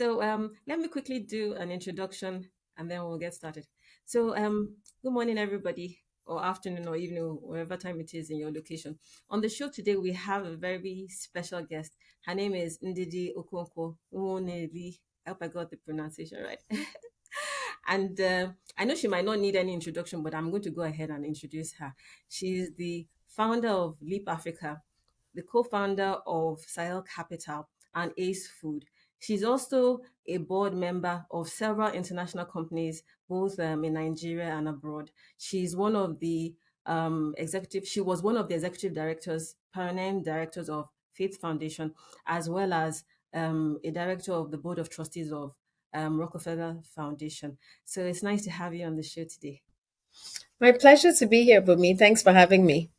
Let me quickly do an introduction and then we'll get started. Good morning, everybody, or afternoon, or evening, wherever time it is in your location. On the show today, we have a very special guest. Her name is Ndidi Okonkwo Nwunli. I hope I got the pronunciation right. And I know she might not need any introduction, but I'm going to go ahead and introduce her. She's the founder of Leap Africa, the co-founder of Sahel Capital and Ace Food. She's also a board member of several international companies, both in Nigeria and abroad. She's one of the She was one of the executive directors, permanent directors of Faith Foundation, as well as a director of the board of trustees of Rockefeller Foundation. So it's nice to have you on the show today. My pleasure to be here, Bunmi. Thanks for having me.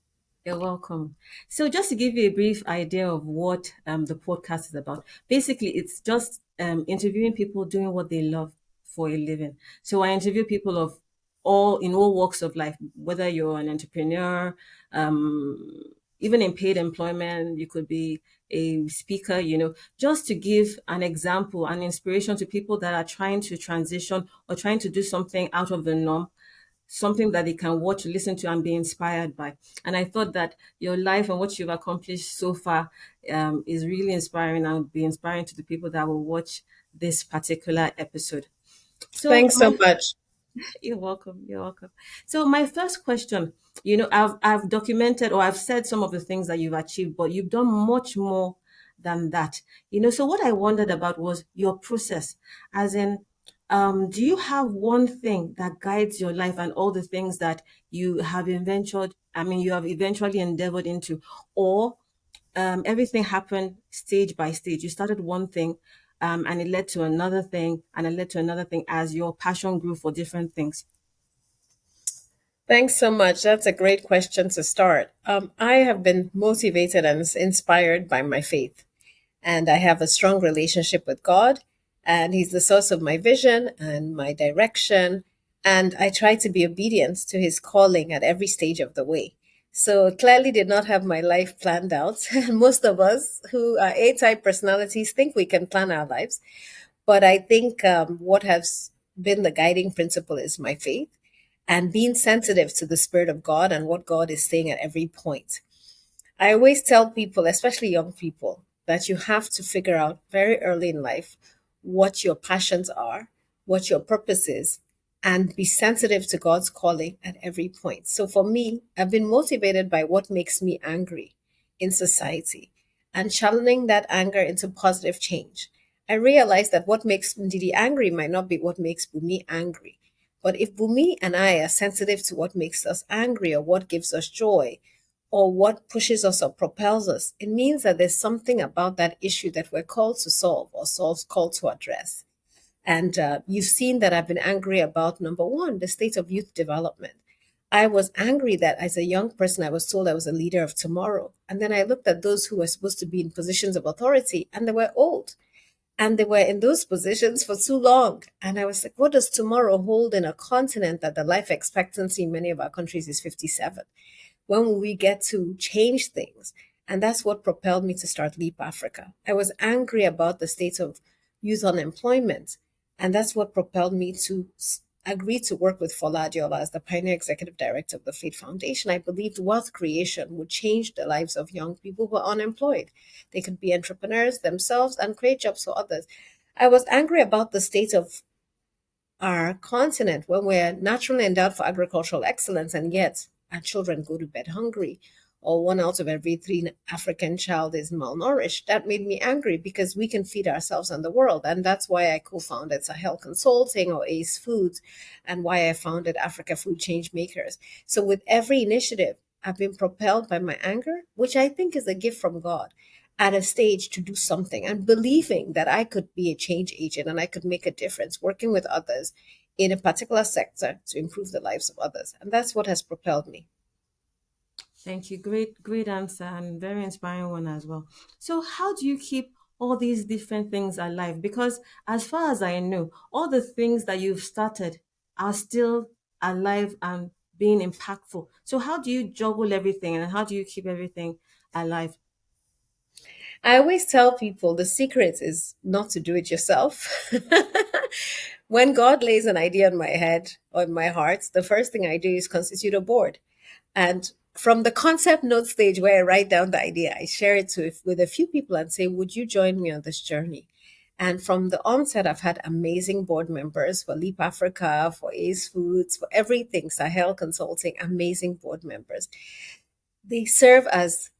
You're welcome. So, just to give you a brief idea of what the podcast is about, basically, it's just interviewing people doing what they love for a living. So, I interview people of all walks of life, whether you're an entrepreneur, um, even in paid employment, you could be a speaker, just to give an example, an inspiration to people that are trying to transition or trying to do something out of the norm, something that they can watch, listen to, and be inspired by. And I thought that your life and what you've accomplished so far is really inspiring and will be inspiring to the people that will watch this particular episode. So Thanks so my much. You're welcome. You're welcome. So my first question, I've documented or I've said some of the things that you've achieved, but you've done much more than that. So what I wondered about was your process, as in, do you have one thing that guides your life and all the things that you have eventually endeavored into, or everything happened stage by stage. You started one thing, and it led to another thing, and it led to another thing as your passion grew for different things. Thanks so much. That's a great question to start. I have been motivated and inspired by my faith, and I have a strong relationship with God, and He's the source of my vision and my direction. And I try to be obedient to His calling at every stage of the way. So clearly, did not have my life planned out. Most of us who are A type personalities think we can plan our lives. But I think what has been the guiding principle is my faith and being sensitive to the Spirit of God and what God is saying at every point. I always tell people, especially young people, that you have to figure out very early in life what your passions are, what your purpose is, and be sensitive to God's calling at every point. So for me, I've been motivated by what makes me angry in society and channeling that anger into positive change. I realized that what makes Ndidi angry might not be what makes Bumi angry. But if Bumi and I are sensitive to what makes us angry or what gives us joy, or what pushes us or propels us, it means that there's something about that issue that we're called to solve or called to address. And you've seen that I've been angry about number one, the state of youth development. I was angry that as a young person, I was told I was a leader of tomorrow. And then I looked at those who were supposed to be in positions of authority and they were old and they were in those positions for too long. And I was like, what does tomorrow hold in a continent that the life expectancy in many of our countries is 57? When will we get to change things? And that's what propelled me to start Leap Africa. I was angry about the state of youth unemployment. And that's what propelled me to agree to work with Fola Adiola as the pioneer executive director of the Faith Foundation. I believed wealth creation would change the lives of young people who are unemployed. They could be entrepreneurs themselves and create jobs for others. I was angry about the state of our continent when we're naturally endowed for agricultural excellence and yet our children go to bed hungry, or one out of every three African child is malnourished. That made me angry because we can feed ourselves and the world. And that's why I co-founded Sahel Consulting or Ace Foods and why I founded Africa Food Change Makers. So with every initiative, I've been propelled by my anger, which I think is a gift from God, at a stage to do something and believing that I could be a change agent and I could make a difference working with others in a particular sector to improve the lives of others. And that's what has propelled me. Thank you. Great, great answer and very inspiring one as well. So, how do you keep all these different things alive? Because, as far as I know, all the things that you've started are still alive and being impactful. So, how do you juggle everything and how do you keep everything alive? I always tell people the secret is not to do it yourself. When God lays an idea on my head, on my heart, the first thing I do is constitute a board. And from the concept note stage where I write down the idea, I share it with a few people and say, would you join me on this journey? And from the onset, I've had amazing board members for Leap Africa, for Ace Foods, for everything, Sahel Consulting, amazing board members. They serve as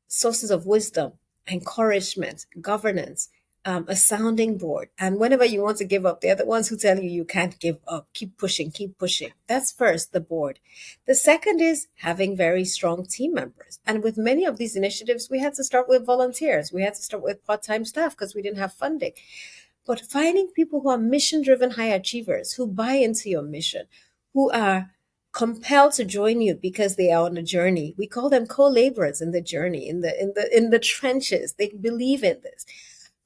sources of wisdom, encouragement, governance, a sounding board. And whenever you want to give up, they're the ones who tell you you can't give up. Keep pushing, keep pushing. That's first, the board. The second is having very strong team members. And with many of these initiatives, we had to start with volunteers. We had to start with part-time staff because we didn't have funding. But finding people who are mission-driven high achievers, who buy into your mission, who are compelled to join you because they are on a journey. We call them co-laborers in the journey, in the trenches. They believe in this.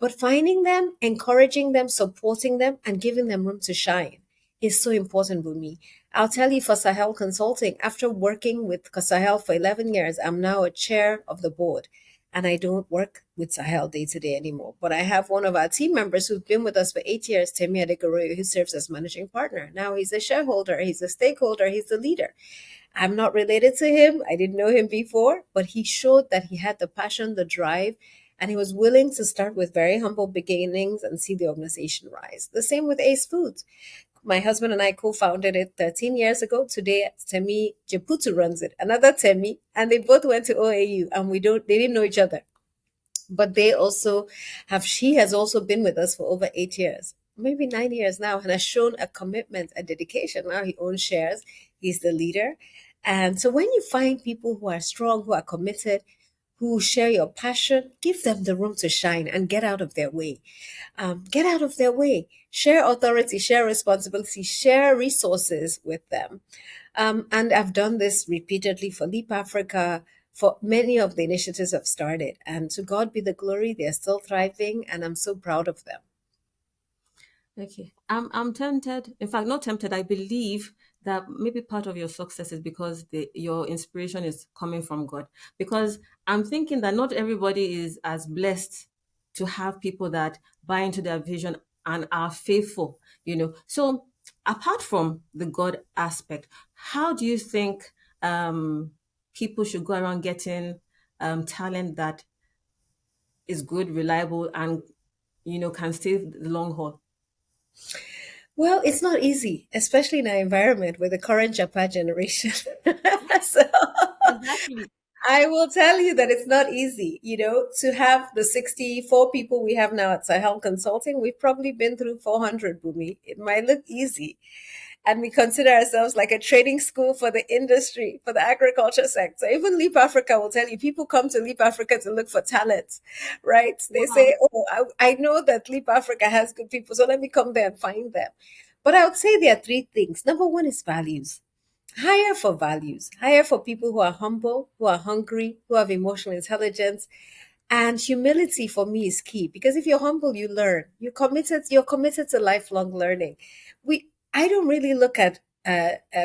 But finding them, encouraging them, supporting them, and giving them room to shine is so important for me. I'll tell you, for Sahel Consulting, after working with Sahel for 11 years, I'm now a chair of the board. And I don't work with Sahel day to day anymore. But I have one of our team members who's been with us for 8 years, Temi Adegoroyo, who serves as managing partner. Now he's a shareholder, he's a stakeholder, he's the leader. I'm not related to him. I didn't know him before, but he showed that he had the passion, the drive, and he was willing to start with very humble beginnings and see the organization rise. The same with Ace Foods. My husband and I co-founded it 13 years ago. Today, Temi Jeputu runs it. Another Temi, and they both went to OAU, and they didn't know each other. But they also she has also been with us for over 8 years, maybe 9 years now, and has shown a commitment, a dedication. Now he owns shares. He's the leader. And so when you find people who are strong, who are committed, who share your passion, give them the room to shine and get out of their way. Get out of their way. Share authority, share responsibility, share resources with them. And I've done this repeatedly for Leap Africa, for many of the initiatives I've started. And to God be the glory, they're still thriving, and I'm so proud of them. Okay. I'm tempted. In fact, not tempted. I believe that maybe part of your success is because your inspiration is coming from God. Because I'm thinking that not everybody is as blessed to have people that buy into their vision and are faithful, So apart from the God aspect, how do you think people should go around getting talent that is good, reliable, and can stay the long haul? Well, it's not easy, especially in our environment with the current Japa generation. So Exactly. I will tell you that it's not easy, to have the 64 people we have now at Sahel Consulting. We've probably been through 400, Bumi. It might look easy. And we consider ourselves like a training school for the industry, for the agriculture sector. Even Leap Africa will tell you people come to Leap Africa to look for talent, right? They Wow. say, oh, I know that Leap Africa has good people, so let me come there and find them. But I would say there are three things. Number one is values. Hire for values. Hire for people who are humble, who are hungry, who have emotional intelligence. And humility for me is key because if you're humble, you learn. You're committed to lifelong learning. I don't really look at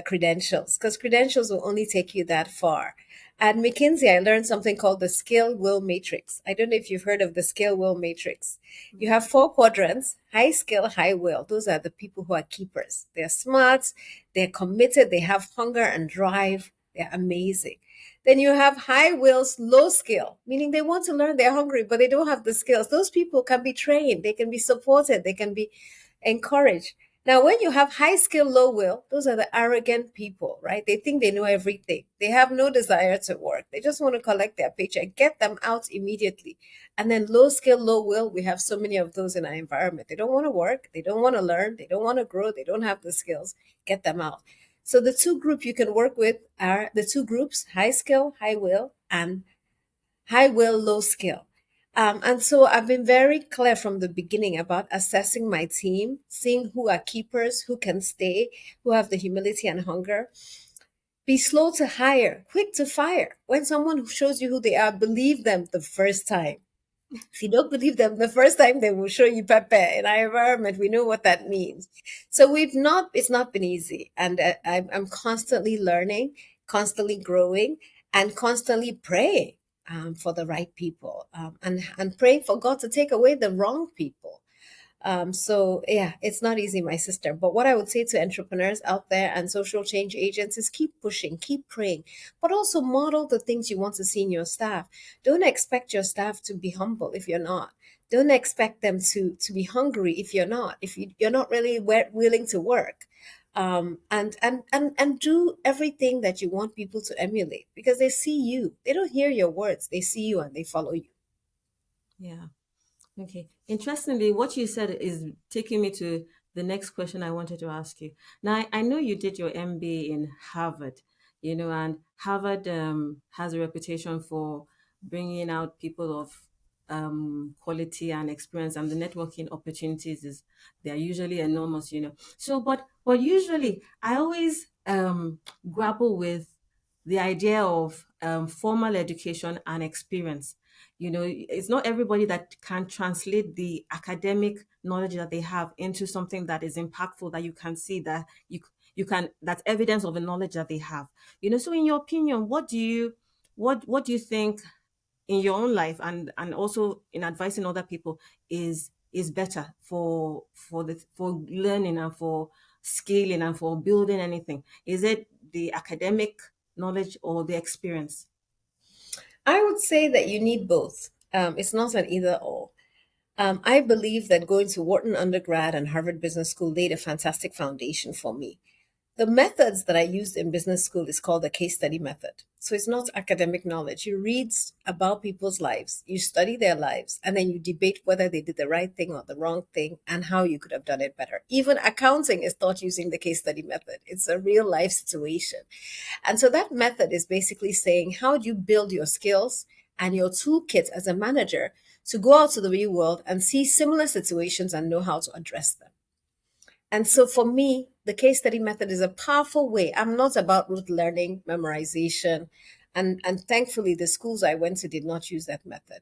credentials because credentials will only take you that far. At McKinsey, I learned something called the skill will matrix. I don't know if you've heard of the skill will matrix. You have four quadrants: high skill, high will. Those are the people who are keepers. They're smart, they're committed, they have hunger and drive, they're amazing. Then you have high wills, low skill, meaning they want to learn, they're hungry, but they don't have the skills. Those people can be trained, they can be supported, they can be encouraged. Now, when you have high skill, low will, those are the arrogant people, right? They think they know everything. They have no desire to work. They just want to collect their paycheck. Get them out immediately. And then low skill, low will, we have so many of those in our environment. They don't want to work. They don't want to learn. They don't want to grow. They don't have the skills. Get them out. So the two groups you can work with are the two groups: high skill, high will, and high will, low skill. And so I've been very clear from the beginning about assessing my team, seeing who are keepers, who can stay, who have the humility and hunger. Be slow to hire, quick to fire. When someone shows you who they are, believe them the first time. If you don't believe them the first time, they will show you Pepe. In our environment, we know what that means. So it's not been easy. And I'm constantly learning, constantly growing, and constantly praying. for the right people, and praying for God to take away the wrong people. So yeah, it's not easy, my sister. But what I would say to entrepreneurs out there and social change agents is keep pushing, keep praying, but also model the things you want to see in your staff. Don't expect your staff to be humble if you're not. Don't expect them to be hungry if you're not. If you're not really willing to work. And do everything that you want people to emulate because they see you. They don't hear your words. They see you and they follow you. Yeah. Okay. Interestingly, what you said is taking me to the next question I wanted to ask you. Now, I know you did your MBA in Harvard, and Harvard has a reputation for bringing out people of quality and experience, and the networking opportunities they're usually enormous. So, but usually, I always grapple with the idea of formal education and experience. It's not everybody that can translate the academic knowledge that they have into something that is impactful, that you can see, that you can that's evidence of the knowledge that they have. So in your opinion, what do you think in your own life, and also in advising other people, is better for learning and for scaling and for building anything? Is it the academic knowledge or the experience? I would say that you need both. It's not an either or. I believe that going to Wharton undergrad and Harvard Business School laid a fantastic foundation for me. The methods that I used in business school is called the case study method. So it's not academic knowledge. You read about people's lives, you study their lives, and then you debate whether they did the right thing or the wrong thing and how you could have done it better. Even accounting is taught using the case study method. It's a real life situation. And so that method is basically saying, how do you build your skills and your toolkit as a manager to go out to the real world and see similar situations and know how to address them? And so for me, the case study method is a powerful way. I'm not about rote learning, memorization. And thankfully, the schools I went to did not use that method.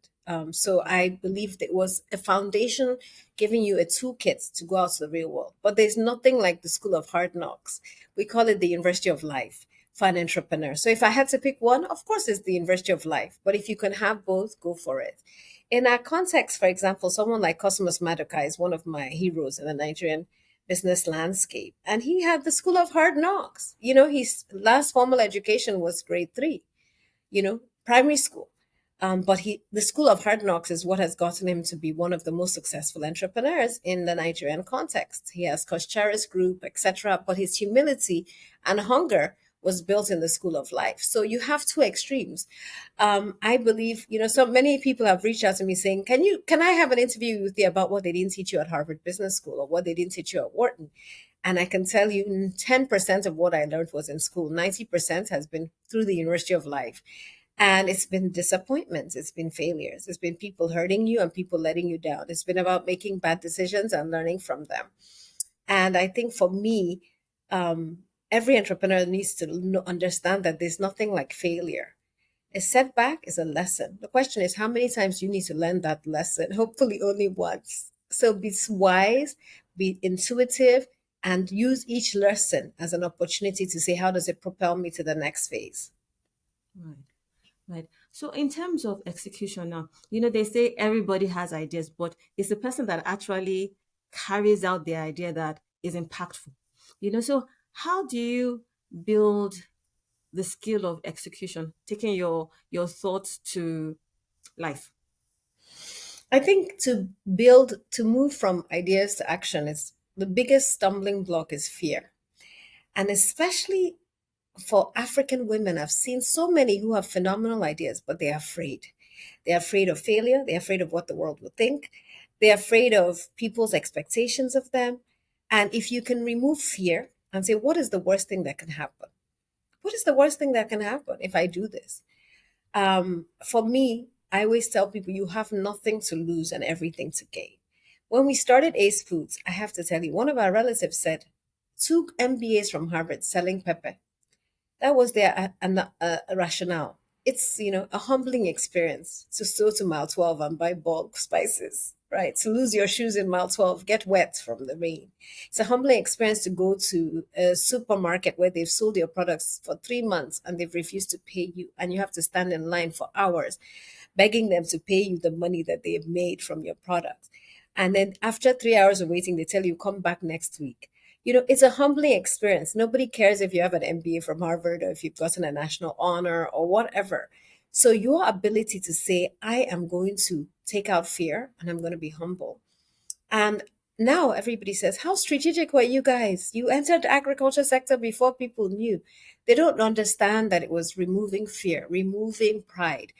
So I believed it was a foundation giving you a toolkit to go out to the real world. But there's nothing like the School of Hard Knocks. We call it the University of Life for an entrepreneur. So if I had to pick one, of course, it's the University of Life. But if you can have both, go for it. In our context, for example, someone like Cosmos Maduka is one of my heroes in the Nigerian business landscape. And he had the School of Hard Knocks. His last formal education was grade three, primary school. But the School of Hard Knocks is what has gotten him to be one of the most successful entrepreneurs in the Nigerian context. He has Koshcharis Group, etc. But his humility and hunger was built in the School of Life. So you have two extremes. I believe, so many people have reached out to me saying, can I have an interview with you about what they didn't teach you at Harvard Business School or what they didn't teach you at Wharton? And I can tell you 10% of what I learned was in school. 90% has been through the University of Life. And it's been disappointments, it's been failures, it's been people hurting you and people letting you down. It's been about making bad decisions and learning from them. And I think for me, every entrepreneur needs to understand that there's nothing like failure. A setback is a lesson. The question is, how many times do you need to learn that lesson? Hopefully, only once. So be wise, be intuitive, and use each lesson as an opportunity to say, how does it propel me to the next phase? Right. Right. So in terms of execution now, they say everybody has ideas, but it's the person that actually carries out the idea that is impactful. So how do you build the skill of execution, taking your thoughts to life? I think to move from ideas to action is the biggest stumbling block is fear. And especially for African women, I've seen so many who have phenomenal ideas, but they're afraid. They're afraid of failure. They're afraid of what the world will think. They're afraid of people's expectations of them. And if you can remove fear and say, what is the worst thing that can happen? What is the worst thing that can happen if I do this? For me, I always tell people you have nothing to lose and everything to gain. When we started Ace Foods, I have to tell you, one of our relatives said, two MBAs from Harvard selling pepper. That was their rationale. It's, a humbling experience to go to mile 12 and buy bulk spices, right? To lose your shoes in mile 12, get wet from the rain. It's a humbling experience to go to a supermarket where they've sold your products for 3 months and they've refused to pay you, and you have to stand in line for hours begging them to pay you the money that they've made from your product. And then after 3 hours of waiting, they tell you, come back next week. It's a humbling experience. Nobody cares if you have an MBA from Harvard or if you've gotten a national honor or whatever. So your ability to say, I am going to take out fear and I'm going to be humble. And now everybody says, how strategic were you guys? You entered the agriculture sector before people knew. They don't understand that it was removing fear, removing pride,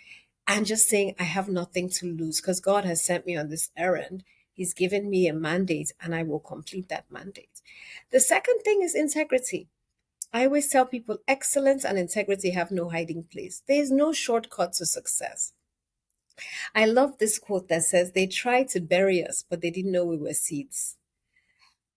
and just saying, I have nothing to lose because God has sent me on this errand. He's given me a mandate and I will complete that mandate. The second thing is integrity. I always tell people excellence and integrity have no hiding place. There is no shortcut to success. I love this quote that says, they tried to bury us, but they didn't know we were seeds.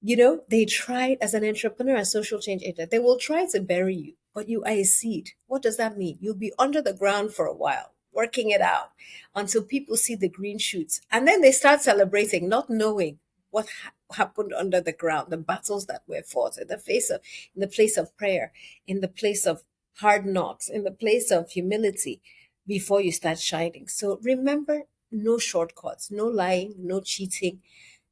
They tried as an entrepreneur, a social change agent, they will try to bury you, but you are a seed. What does that mean? You'll be under the ground for a while, working it out until people see the green shoots. And then they start celebrating, not knowing what happened under the ground, the battles that were fought in the place of prayer, in the place of hard knocks, in the place of humility before you start shining. So remember, no shortcuts, no lying, no cheating,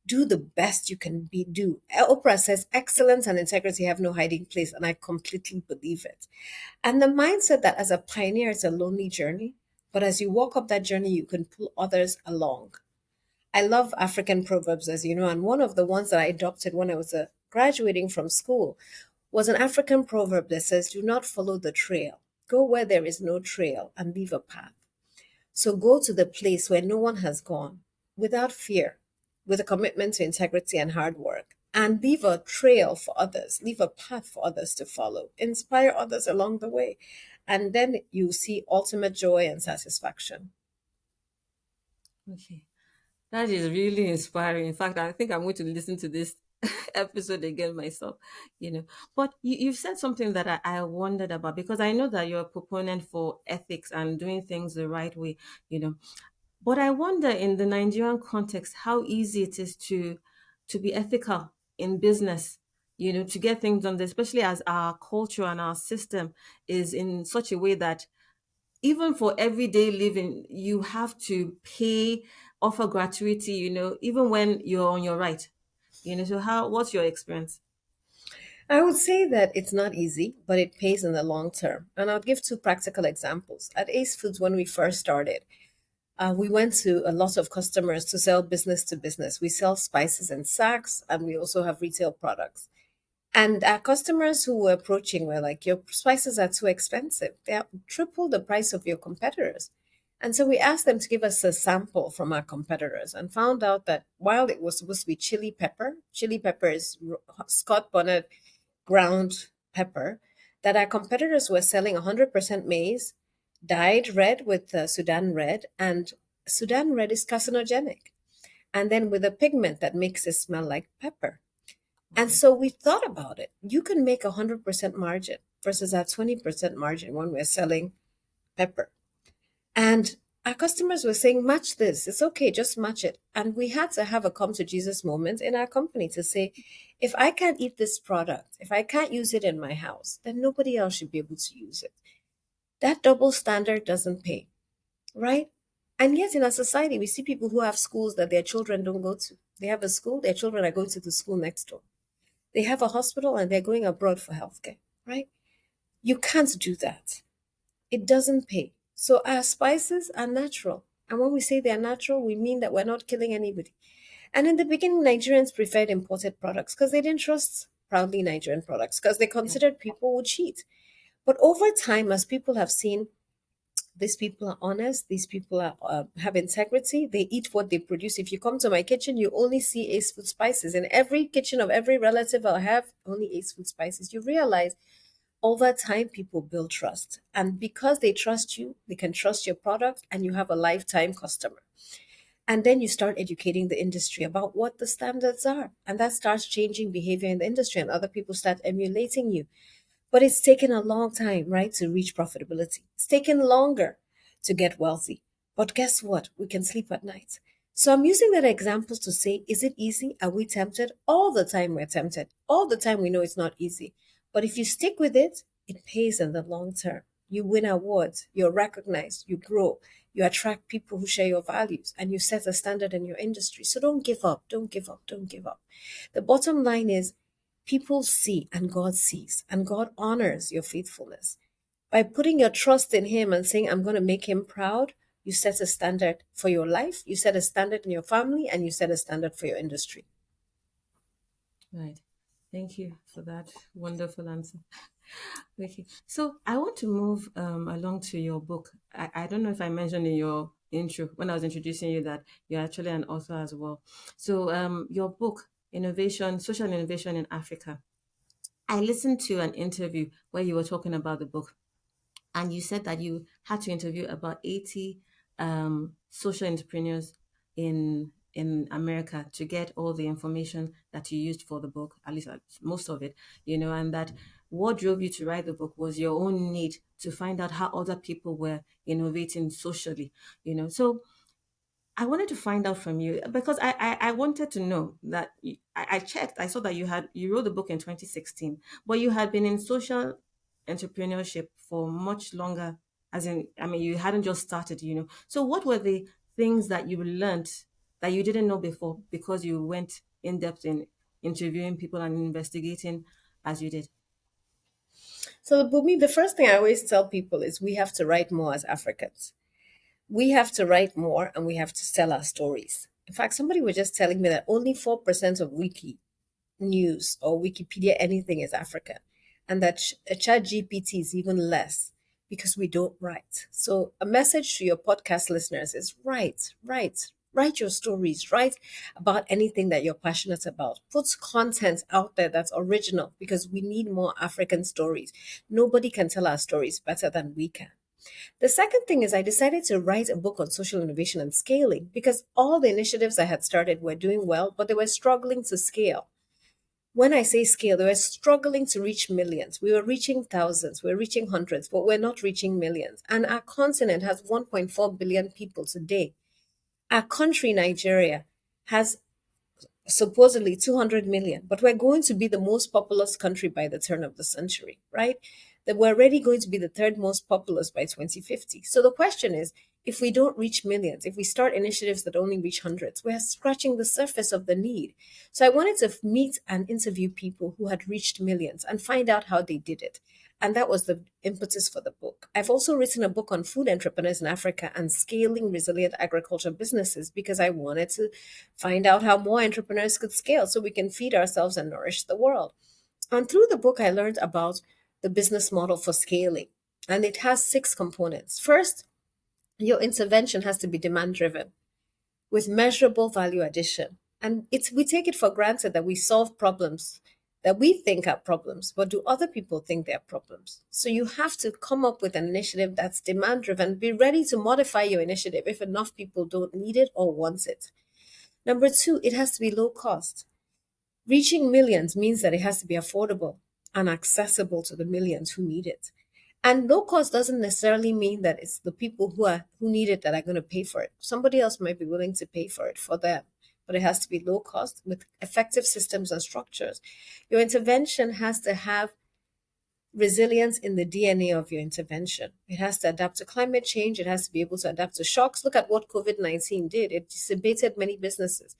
do the best you can do. Oprah says excellence and integrity have no hiding place, and I completely believe it. And the mindset that as a pioneer, it's a lonely journey, but as you walk up that journey, you can pull others along. I love African proverbs, as you know, and one of the ones that I adopted when I was graduating from school was an African proverb that says, do not follow the trail. Go where there is no trail and leave a path. So go to the place where no one has gone without fear, with a commitment to integrity and hard work, and leave a trail for others, leave a path for others to follow, inspire others along the way. And then you see ultimate joy and satisfaction. Okay. That is really inspiring. In fact, I think I'm going to listen to this episode again myself, you know. But you've said something that I wondered about, because I know that you're a proponent for ethics and doing things the right way, you know. But I wonder, in the Nigerian context, how easy it is to be ethical in business, you know, to get things done, especially as our culture and our system is in such a way that even for everyday living, you have to pay, offer gratuity, you know, even when you're on your right. You know, so what's your experience? I would say that it's not easy, but it pays in the long term. And I'll give two practical examples. At Ace Foods, when we first started, we went to a lot of customers to sell business to business. We sell spices and sacks, and we also have retail products. And our customers who were approaching were like, your spices are too expensive. They are triple the price of your competitors. And so we asked them to give us a sample from our competitors and found out that while it was supposed to be chili pepper is Scott bonnet ground pepper, that our competitors were selling 100% maize, dyed red with Sudan red, and Sudan red is carcinogenic. And then with a pigment that makes it smell like pepper. And so we thought about it. You can make 100% margin versus our 20% margin when we're selling pepper. And our customers were saying, match this. It's okay, just match it. And we had to have a come to Jesus moment in our company to say, if I can't eat this product, if I can't use it in my house, then nobody else should be able to use it. That double standard doesn't pay, right? And yet in our society, we see people who have schools that their children don't go to. They have a school, their children are going to the school next door. They have a hospital and they're going abroad for healthcare, right? You can't do that. It doesn't pay. So our spices are natural. And when we say they're natural, we mean that we're not killing anybody. And in the beginning, Nigerians preferred imported products because they didn't trust proudly Nigerian products because they considered people would cheat. But over time, as people have seen, these people are honest, these people have integrity, they eat what they produce. If you come to my kitchen, you only see Ace Food spices. In every kitchen of every relative I'll have only Ace Food spices. You realize over time, people build trust. And because they trust you, they can trust your product, and you have a lifetime customer. And then you start educating the industry about what the standards are. And that starts changing behavior in the industry, and other people start emulating you. But it's taken a long time, right, to reach profitability. It's taken longer to get wealthy. But guess what? We can sleep at night. So I'm using that example to say, is it easy? Are we tempted? All the time we're tempted. All the time we know it's not easy. But if you stick with it, it pays in the long term. You win awards, you're recognized, you grow, you attract people who share your values, and you set a standard in your industry. So don't give up, don't give up, don't give up. The bottom line is people see and God sees, and God honors your faithfulness. By putting your trust in Him and saying, I'm going to make Him proud, you set a standard for your life, you set a standard in your family, and you set a standard for your industry. Right. Thank you for that wonderful answer. Okay. So I want to move along to your book. I don't know if I mentioned in your intro when I was introducing you that you're actually an author as well. So your book, Innovation, Social Innovation in Africa. I listened to an interview where you were talking about the book, and you said that you had to interview about 80 social entrepreneurs in America to get all the information that you used for the book, at least most of it, and that what drove you to write the book was your own need to find out how other people were innovating socially. So I wanted to find out from you because I wanted to know that I checked. I saw that you wrote the book in 2016, but you had been in social entrepreneurship for much longer. As in, I mean, you hadn't just started. So what were the things that you learned that you didn't know before because you went in depth in interviewing people and investigating as you did? So, Bumi, the first thing I always tell people is we have to write more as Africans. We have to write more and we have to tell our stories. In fact, somebody was just telling me that only 4% of Wiki news or Wikipedia anything is African, and that Chat GPT is even less because we don't write. So, a message to your podcast listeners is write your stories, write about anything that you're passionate about. Put content out there that's original because we need more African stories. Nobody can tell our stories better than we can. The second thing is I decided to write a book on social innovation and scaling because all the initiatives I had started were doing well, but they were struggling to scale. When I say scale, they were struggling to reach millions. We were reaching thousands, we were reaching hundreds, but we're not reaching millions. And our continent has 1.4 billion people today. Our country, Nigeria, has supposedly 200 million, but we're going to be the most populous country by the turn of the century, right? That we're already going to be the third most populous by 2050. So the question is, if we don't reach millions, if we start initiatives that only reach hundreds, we're scratching the surface of the need. So I wanted to meet and interview people who had reached millions and find out how they did it. And that was the impetus for the book. I've also written a book on food entrepreneurs in Africa and scaling resilient agriculture businesses because I wanted to find out how more entrepreneurs could scale so we can feed ourselves and nourish the world. And through the book, I learned about the business model for scaling. And it has 6 components. First, your intervention has to be demand driven with measurable value addition. And we take it for granted that we solve problems that we think are problems, but do other people think they're problems? So you have to come up with an initiative that's demand driven. Be ready to modify your initiative if enough people don't need it or want it. Number 2, it has to be low cost. Reaching millions means that it has to be affordable and accessible to the millions who need it. And low cost doesn't necessarily mean that it's the people who need it that are going to pay for it. Somebody else might be willing to pay for it for them, but it has to be low cost with effective systems and structures. Your intervention has to have resilience in the DNA of your intervention. It has to adapt to climate change. It has to be able to adapt to shocks. Look at what COVID-19 did. It dissipated many businesses.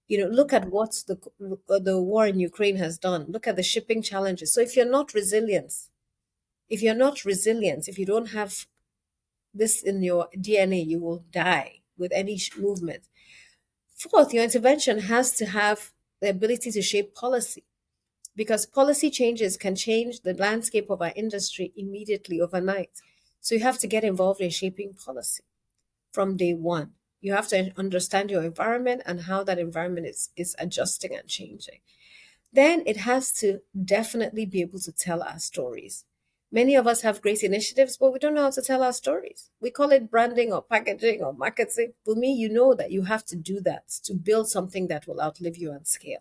Look at what the war in Ukraine has done. Look at the shipping challenges. So if you're not resilient, if you don't have this in your DNA, you will die with any movement. Fourth, your intervention has to have the ability to shape policy because policy changes can change the landscape of our industry immediately overnight. So you have to get involved in shaping policy from day one. You have to understand your environment and how that environment is adjusting and changing. Then it has to definitely be able to tell our stories. Many of us have great initiatives, but we don't know how to tell our stories. We call it branding or packaging or marketing. For me, you know that you have to do that to build something that will outlive you and scale.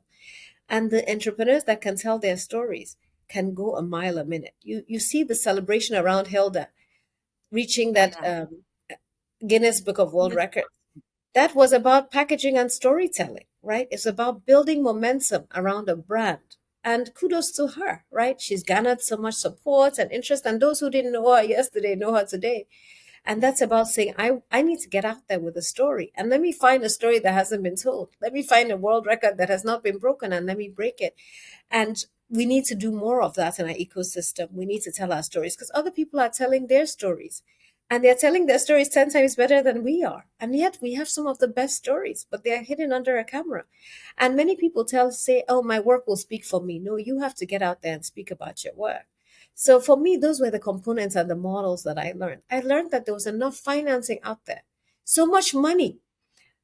And the entrepreneurs that can tell their stories can go a mile a minute. You see the celebration around Hilda reaching that Yeah. Guinness Book of World Yes. Records. That was about packaging and storytelling, right? It's about building momentum around a brand. And kudos to her, right? She's garnered so much support and interest, and those who didn't know her yesterday know her today. And that's about saying, I need to get out there with a story. And let me find a story that hasn't been told. Let me find a world record that has not been broken and let me break it. And we need to do more of that in our ecosystem. We need to tell our stories because other people are telling their stories. And they're telling their stories 10 times better than we are. And yet we have some of the best stories, but they are hidden under a camera. And many people say, oh, my work will speak for me. No, you have to get out there and speak about your work. So for me, those were the components and the models that I learned. I learned that there was enough financing out there, so much money,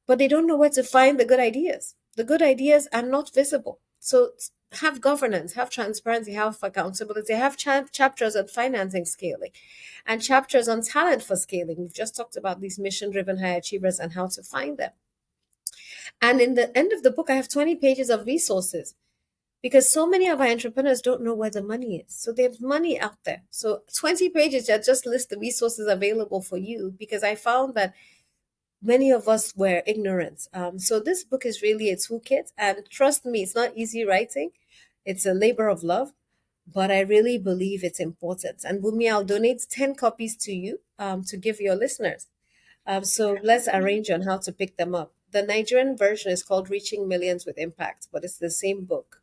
but they don't know where to find the good ideas. The good ideas are not visible. So have governance, have transparency, have accountability, have chapters on financing scaling and chapters on talent for scaling. We've just talked about these mission driven high achievers and how to find them. And in the end of the book, I have 20 pages of resources because so many of our entrepreneurs don't know where the money is. So there's money out there. So 20 pages that just list the resources available for you because I found that many of us were ignorant. So this book is really a toolkit. And trust me, it's not easy writing. It's a labor of love, but I really believe it's important. And Bumi, I'll donate 10 copies to you to give your listeners. So let's arrange on how to pick them up. The Nigerian version is called Reaching Millions with Impact, but it's the same book.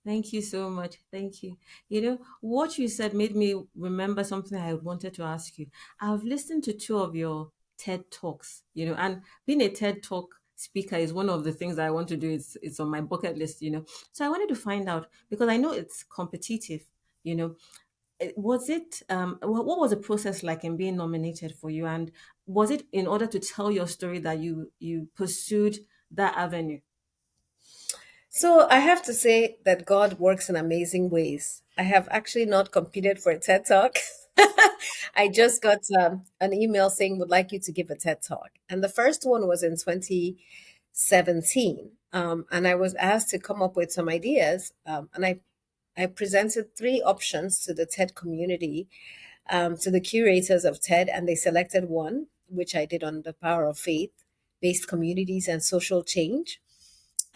Thank you so much. Thank you. You know, what you said made me remember something I wanted to ask you. I've listened to two of your TED Talks, and being a TED Talk speaker is one of the things that I want to do. It's on my bucket list. So I wanted to find out because I know it's competitive, you know. Was it what was the process like in being nominated for you? And was it in order to tell your story that you pursued that avenue? So I have to say that God works in amazing ways. I have actually not competed for a TED Talk. I just got an email saying would like you to give a TED Talk, and the first one was in 2017, and I was asked to come up with some ideas, and I presented three options to the TED community, to the curators of TED, and they selected one, which I did on the power of faith based communities and social change.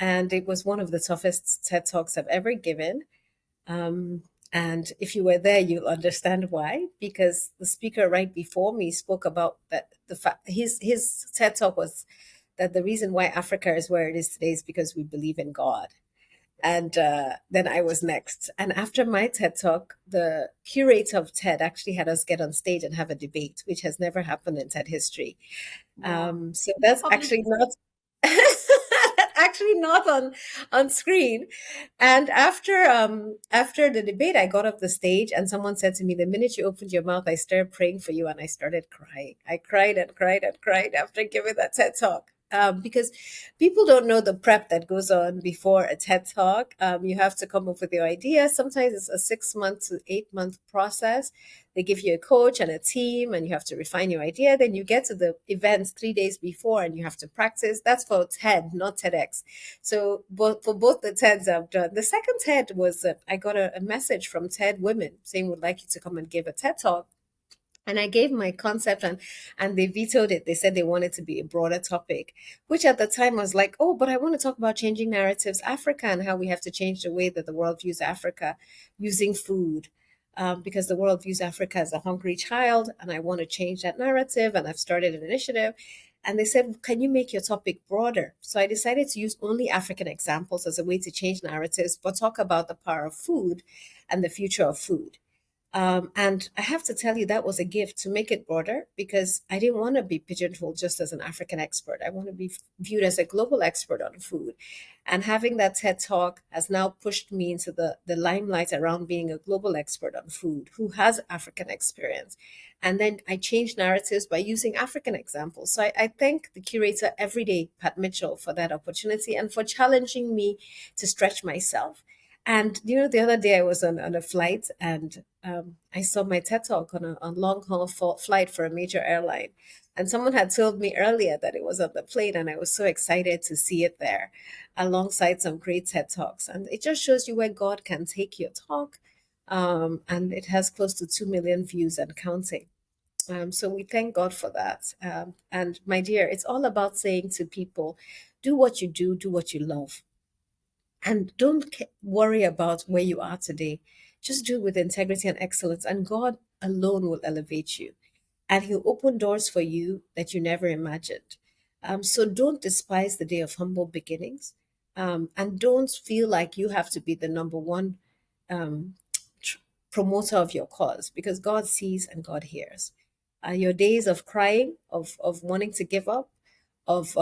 And it was one of the toughest TED Talks I've ever given. Um, and if you were there, you'll understand why, because the speaker right before me spoke about that the fact his TED Talk was that the reason why Africa is where it is today is because we believe in God. And then I was next. And after my TED Talk, the curator of TED actually had us get on stage and have a debate, which has never happened in TED history. Wow. So that's Public. actually not actually not on screen. And after the debate, I got off the stage and someone said to me, the minute you opened your mouth, I started praying for you and I started crying. I cried and cried and cried after giving that TED talk. Because people don't know the prep that goes on before a TED talk. You have to come up with your idea. Sometimes it's a 6 month to 8 month process. They give you a coach and a team, and you have to refine your idea. Then you get to the events 3 days before, and you have to practice. That's for TED, not TEDx. So, for both the TEDs I've done, the second TED was I got a message from TED Women saying would like you to come and give a TED talk. And I gave my concept and they vetoed it. They said they wanted to be a broader topic, which at the time was like, oh, but I want to talk about changing narratives, Africa, and how we have to change the way that the world views Africa using food. Because the world views Africa as a hungry child, and I want to change that narrative. And I've started an initiative. And they said, can you make your topic broader? So I decided to use only African examples as a way to change narratives, but talk about the power of food and the future of food. And I have to tell you, that was a gift to make it broader because I didn't want to be pigeonholed just as an African expert. I want to be viewed as a global expert on food. And having that TED talk has now pushed me into the limelight around being a global expert on food who has African experience. And then I changed narratives by using African examples. So I thank the curator every day, Pat Mitchell, for that opportunity and for challenging me to stretch myself. And the other day I was on a flight, and I saw my TED talk on a long haul flight for a major airline. And someone had told me earlier that it was on the plane, and I was so excited to see it there alongside some great TED talks. And it just shows you where God can take your talk. And it has close to 2 million views and counting. So we thank God for that. And my dear, it's all about saying to people, do what you do what you love, and don't worry about where you are today. Just do it with integrity and excellence, and God alone will elevate you. And He'll open doors for you that you never imagined. So don't despise the day of humble beginnings. And don't feel like you have to be the number one um, tr- promoter of your cause, because God sees and God hears. Your days of crying, of wanting to give up, of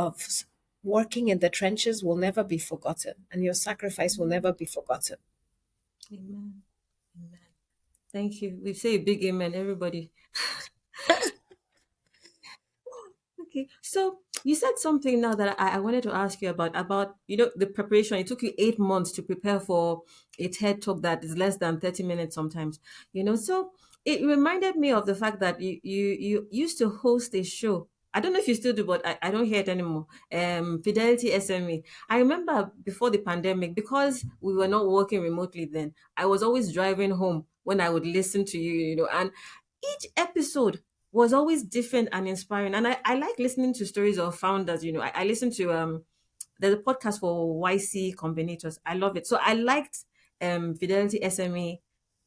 working in the trenches will never be forgotten, and your sacrifice will never be forgotten. Amen. Amen. Thank you. We say a big amen, everybody. Okay, so you said something now that I wanted to ask you about the preparation. It took you 8 months to prepare for a TED talk that is less than 30 minutes sometimes. So it reminded me of the fact that you used to host a show. I don't know if you still do, but I don't hear it anymore. Fidelity SME. I remember before the pandemic, because we were not working remotely then. I was always driving home when I would listen to you, and each episode was always different and inspiring. And I like listening to stories of founders. I listen to there's a podcast for YC combinators. I love it. So I liked Fidelity SME,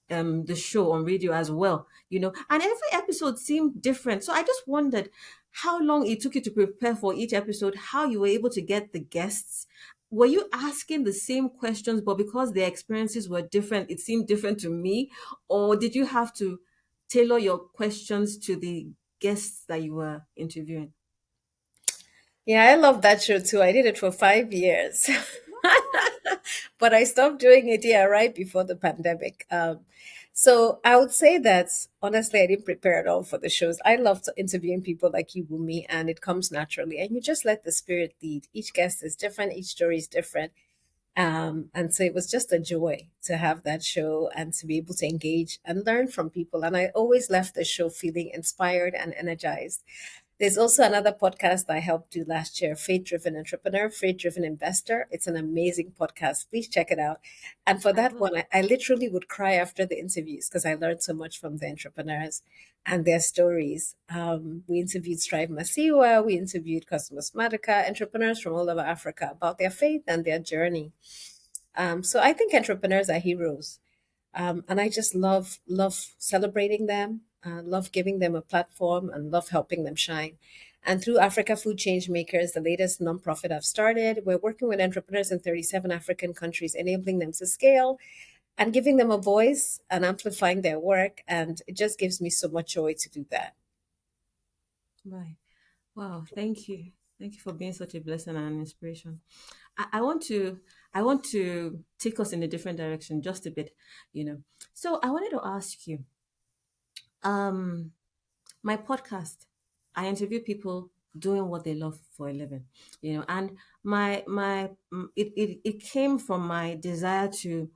the show on radio as well, and every episode seemed different. So I just wondered how long it took you to prepare for each episode, how you were able to get the guests. Were you asking the same questions, but because their experiences were different, it seemed different to me? Or did you have to tailor your questions to the guests that you were interviewing? Yeah, I love that show too. I did it for 5 years. But I stopped doing it, yeah, right before the pandemic. So I would say that honestly, I didn't prepare at all for the shows. I love interviewing people like you, Bumi, and it comes naturally. And you just let the spirit lead. Each guest is different, each story is different. And so it was just a joy to have that show and to be able to engage and learn from people. And I always left the show feeling inspired and energized. There's also another podcast I helped do last year, Faith Driven Entrepreneur, Faith Driven Investor. It's an amazing podcast. Please check it out. And for I that will. one, I literally would cry after the interviews because I learned so much from the entrepreneurs and their stories. We interviewed Strive Masiwa, we interviewed Cosmos Madaka, entrepreneurs from all over Africa about their faith and their journey. So I think entrepreneurs are heroes. And I just love celebrating them, love giving them a platform, and love helping them shine. And through Africa Food Change Makers, the latest nonprofit I've started, we're working with entrepreneurs in 37 African countries, enabling them to scale and giving them a voice and amplifying their work. And it just gives me so much joy to do that. Right. Wow. Thank you. Thank you for being such a blessing and an inspiration. I want to take us in a different direction just a bit. So I wanted to ask you, um, my podcast, I interview people doing what they love for a living, and it came from my desire to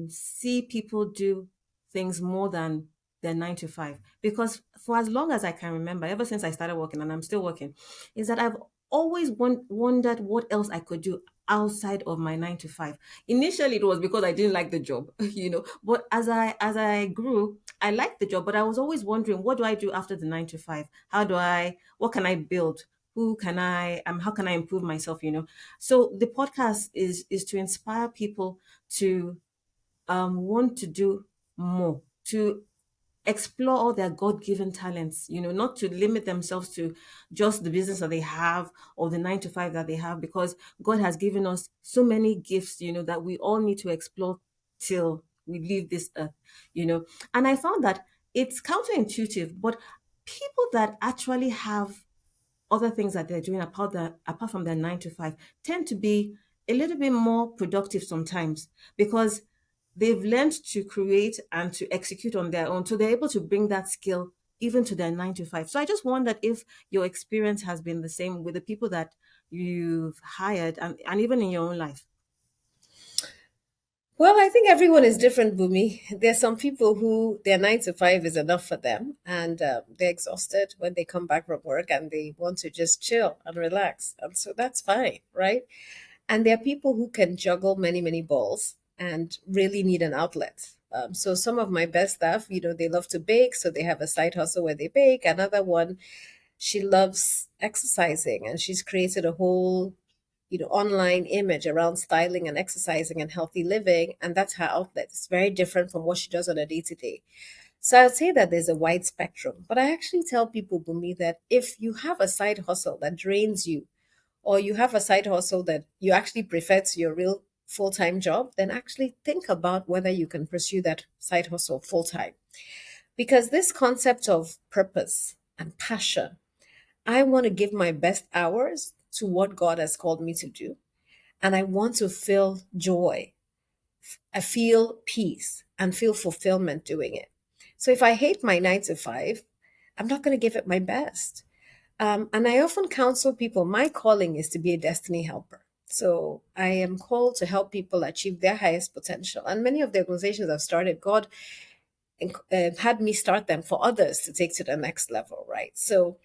see people do things more than their 9 to 5. Because for as long as I can remember, ever since I started working, and I'm still working, is that I've always wondered what else I could do outside of my 9 to 5. Initially, it was because I didn't like the job, but as I grew, I liked the job, but I was always wondering, what do I do after the 9 to 5? What can I build? Who can how can I improve myself? So the podcast is to inspire people to want to do more, to explore all their God-given talents, not to limit themselves to just the business that they have or the 9 to 5 that they have, because God has given us so many gifts, that we all need to explore till we leave this earth. And I found that it's counterintuitive, but people that actually have other things that they're doing apart from their 9 to 5 tend to be a little bit more productive sometimes, because they've learned to create and to execute on their own. So they're able to bring that skill even to their 9 to 5. So I just wondered if your experience has been the same with the people that you've hired, and even in your own life. Well, I think everyone is different, Bumi. There's some people who their 9 to 5 is enough for them, and they're exhausted when they come back from work and they want to just chill and relax. And so that's fine, right? And there are people who can juggle many, many balls and really need an outlet. So some of my best staff, they love to bake, so they have a side hustle where they bake. Another one, she loves exercising, and she's created a whole online image around styling and exercising and healthy living, and that's her outlet. It's very different from what she does on a day-to-day. So I'll say that there's a wide spectrum, but I actually tell people, Bumi, that if you have a side hustle that drains you, or you have a side hustle that you actually prefer to your real full-time job, then actually think about whether you can pursue that side hustle full-time. Because this concept of purpose and passion, I want to give my best hours to what God has called me to do. And I want to feel joy. I feel peace and feel fulfillment doing it. So if I hate my 9 to 5, I'm not going to give it my best. And I often counsel people, my calling is to be a destiny helper. So I am called to help people achieve their highest potential. And many of the organizations I've started, God had me start them for others to take to the next level, right? So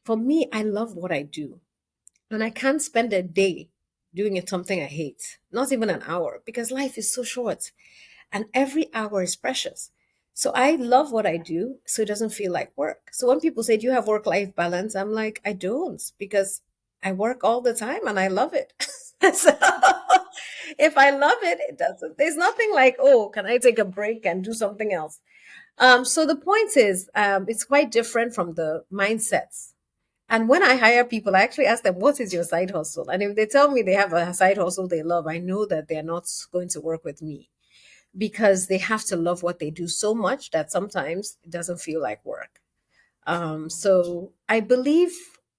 for me, I love what I do. And I can't spend a day doing it something I hate, not even an hour, because life is so short and every hour is precious. So I love what I do, so it doesn't feel like work. So when people say, "Do you have work life balance?" I'm like, I don't, because I work all the time and I love it. So if I love it, it doesn't. There's nothing like, oh, can I take a break and do something else? So the point is, it's quite different from the mindsets. And when I hire people, I actually ask them, what is your side hustle? And if they tell me they have a side hustle they love, I know that they're not going to work with me, because they have to love what they do so much that sometimes it doesn't feel like work. So I believe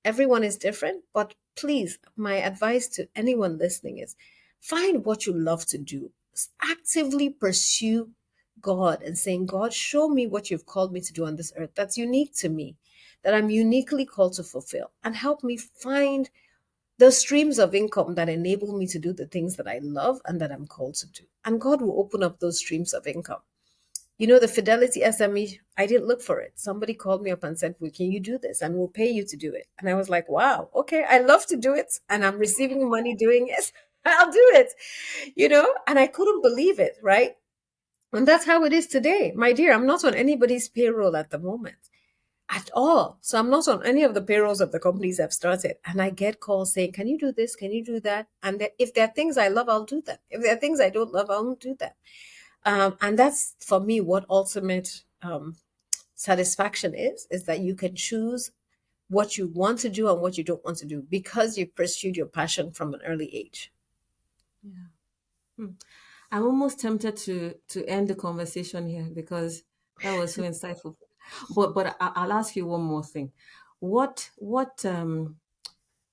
everyone is different, but please, my advice to anyone listening is find what you love to do. Actively pursue God and saying, God, show me what you've called me to do on this earth that's unique to me, that I'm uniquely called to fulfill, and help me find those streams of income that enable me to do the things that I love and that I'm called to do. And God will open up those streams of income. The Fidelity SME, I didn't look for it. Somebody called me up and said, well, can you do this? And we'll pay you to do it. And I was like, wow, okay, I love to do it. And I'm receiving money doing it. I'll do it. And I couldn't believe it, right? And that's how it is today. My dear, I'm not on anybody's payroll at the moment at all. So I'm not on any of the payrolls of the companies I've started. And I get calls saying, can you do this? Can you do that? And if there are things I love, I'll do them. If there are things I don't love, I won't do them. And that's for me what ultimate satisfaction is that you can choose what you want to do and what you don't want to do because you pursued your passion from an early age. Yeah. Hmm. I'm almost tempted to end the conversation here because that was so insightful. But I'll ask you one more thing. What in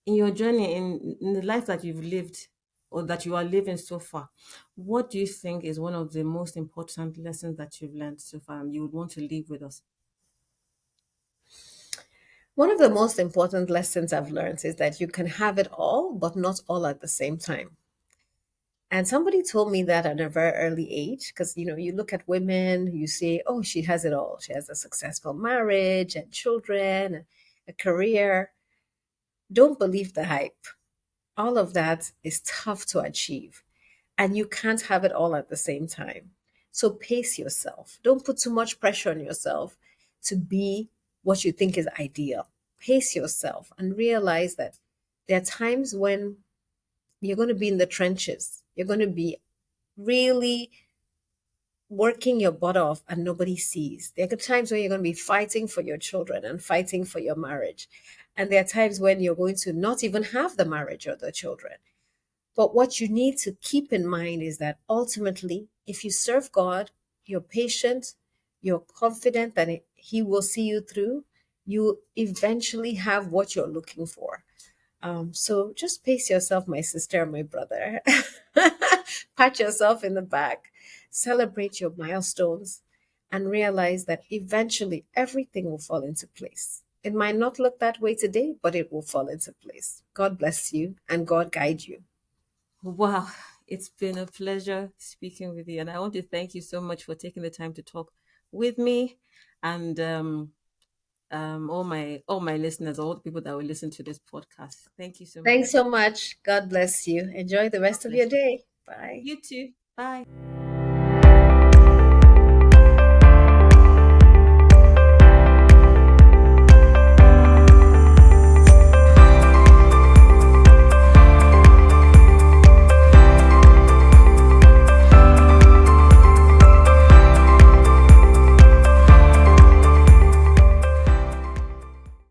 your journey in the life that you've lived or that you are living so far, what do you think is one of the most important lessons that you've learned so far and you would want to leave with us? One of the most important lessons I've learned is that you can have it all, but not all at the same time. And somebody told me that at a very early age, because you look at women, you say, oh, she has it all. She has a successful marriage and children, a career. Don't believe the hype. All of that is tough to achieve, and you can't have it all at the same time. So pace yourself. Don't put too much pressure on yourself to be what you think is ideal. Pace yourself and realize that there are times when you're going to be in the trenches. You're going to be really working your butt off and nobody sees. There are times when you're going to be fighting for your children and fighting for your marriage. And there are times when you're going to not even have the marriage or the children. But what you need to keep in mind is that ultimately, if you serve God, you're patient, you're confident that He will see you through, you eventually have what you're looking for. So just pace yourself, my sister and my brother. Pat yourself in the back, celebrate your milestones, and realize that eventually everything will fall into place. It might not look that way today, but it will fall into place. God bless you and God guide you. Wow. It's been a pleasure speaking with you, and I want to thank you so much for taking the time to talk with me, and all my listeners, all the people that will listen to this podcast. Thank you so Thanks much. so much. God bless you. Enjoy the God rest of your bless you. day. Bye. You too. Bye.